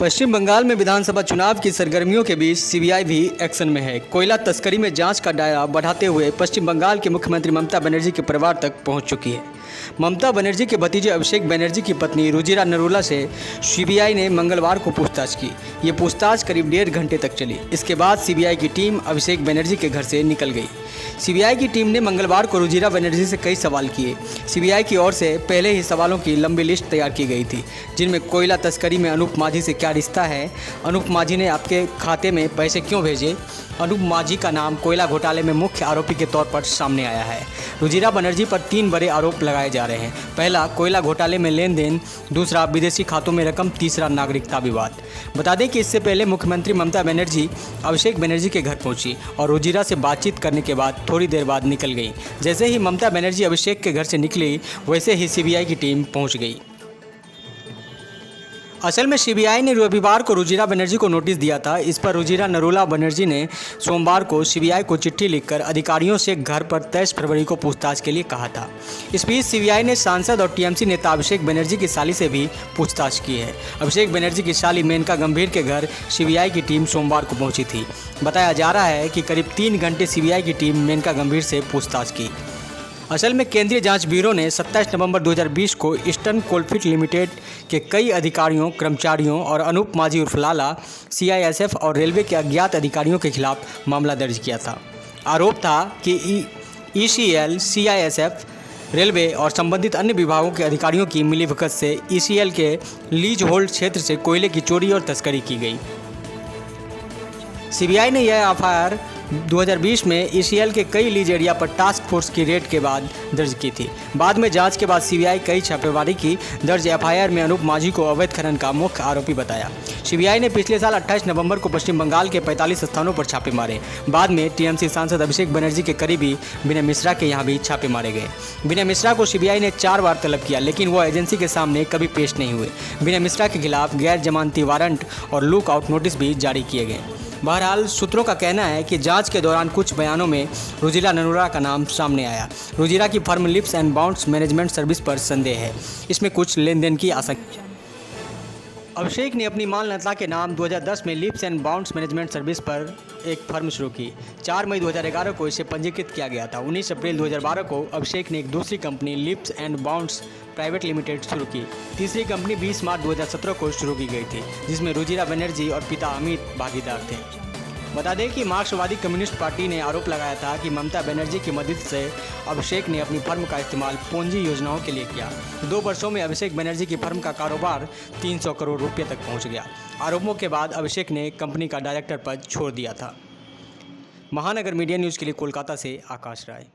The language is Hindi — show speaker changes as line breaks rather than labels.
पश्चिम बंगाल में विधानसभा चुनाव की सरगर्मियों के बीच सीबीआई भी एक्शन में है। कोयला तस्करी में जांच का दायरा बढ़ाते हुए पश्चिम बंगाल की मुख्यमंत्री ममता बनर्जी के परिवार तक पहुंच चुकी है। ममता बनर्जी के भतीजे अभिषेक बनर्जी की पत्नी रुजिरा नरूला से सीबीआई ने मंगलवार को पूछताछ की। ये पूछताछ करीब 1.5 घंटे तक चली। इसके बाद सीबीआई की टीम अभिषेक बनर्जी के घर से निकल गई। सीबीआई की टीम ने मंगलवार को रुजिरा बनर्जी से कई सवाल किए। सीबीआई की ओर से पहले ही सवालों की लंबी लिस्ट तैयार की गई थी, जिनमें कोयला तस्करी में अनूप माझी से क्या रिश्ता है, अनूप माझी ने आपके खाते में पैसे क्यों भेजे, अनूप माझी का नाम कोयला घोटाले में मुख्य आरोपी के तौर पर सामने आया है। रुजिरा बनर्जी पर 3 बड़े आरोप लगाए जा रहे हैं। पहला, कोयला घोटाले में लेन देन, दूसरा, विदेशी खातों में रकम, तीसरा, नागरिकता विवाद। बता दें कि इससे पहले मुख्यमंत्री ममता बनर्जी अभिषेक बनर्जी के घर पहुंची और रुजिरा से बातचीत करने के बाद थोड़ी देर बाद निकल गई। जैसे ही ममता बनर्जी अभिषेक के घर से निकली, वैसे ही सीबीआई की टीम पहुंच गई। असल में सीबीआई ने रविवार को रुजिरा बनर्जी को नोटिस दिया था। इस पर रुजिरा नरूला बनर्जी ने सोमवार को सीबीआई को चिट्ठी लिखकर अधिकारियों से घर पर 23 फरवरी को पूछताछ के लिए कहा था। इस बीच सीबीआई ने सांसद और टीएमसी नेता अभिषेक बनर्जी की साली से भी पूछताछ की है। अभिषेक बनर्जी की साली मेनका गंभीर के घर सीबीआई की टीम सोमवार को पहुंची थी। बताया जा रहा है कि करीब 3 घंटे सीबीआई की टीम मेनका गंभीर से पूछताछ की। असल में केंद्रीय जांच ब्यूरो ने 27 नवंबर 2020 को ईस्टर्न कोलफील्ड लिमिटेड के कई अधिकारियों, कर्मचारियों और अनूप माझी उर्फ लाला, सीआईएसएफ और रेलवे के अज्ञात अधिकारियों के खिलाफ मामला दर्ज किया था। आरोप था कि ईसीएल, सीआईएसएफ, रेलवे और संबंधित अन्य विभागों के अधिकारियों की मिलीभगत से ईसीएल के लीज होल्ड क्षेत्र से कोयले की चोरी और तस्करी की गई। सीबीआई ने यह एफआईआर 2020 में ईसीएल के कई लीज एरिया पर टास्क फोर्स की रेड के बाद दर्ज की थी। बाद में जांच के बाद सीबीआई कई छापेमारी की। दर्ज एफआईआर में अनूप माझी को अवैध खनन का मुख्य आरोपी बताया। सीबीआई ने पिछले साल 28 नवंबर को पश्चिम बंगाल के 45 स्थानों पर छापे मारे। बाद में टीएमसी सांसद अभिषेक बनर्जी के करीबी विनय मिश्रा के यहाँ भी छापे मारे गए। विनय मिश्रा को सीबीआई ने 4 बार तलब किया, लेकिन वो एजेंसी के सामने कभी पेश नहीं हुए। विनय मिश्रा के खिलाफ गैर जमानती वारंट और लुकआउट नोटिस भी जारी किए गए। बहरहाल, सूत्रों का कहना है कि जांच के दौरान कुछ बयानों में रुजिरा नरूला का नाम सामने आया। रुजिरा की firm lips and bounds management service पर संदेह है। इसमें कुछ लेन देन की आशंका। अभिषेक ने अपनी मां लता के नाम 2010 में lips and bounds management service पर एक फर्म शुरू की। 4 मई 2011 को इसे पंजीकृत किया गया था। 19 अप्रैल 2012 को अभिषेक ने एक दूसरी company lips and bounds private limited शुरू की। तीसरी कंपनी 20 मार्च 2017 को शुरू की गई थी, जिसमें रुजिरा बनर्जी और पिता अमित भागीदार थे। बता दें कि मार्क्सवादी कम्युनिस्ट पार्टी ने आरोप लगाया था कि ममता बनर्जी की मदद से अभिषेक ने अपनी फर्म का इस्तेमाल पूंजी योजनाओं के लिए किया। 2 वर्षों में अभिषेक बनर्जी की फर्म का कारोबार 300 करोड़ रुपये तक पहुंच गया। आरोपों के बाद अभिषेक ने कंपनी का डायरेक्टर पद छोड़ दिया था। महानगर मीडिया न्यूज़ के लिए कोलकाता से आकाश राय।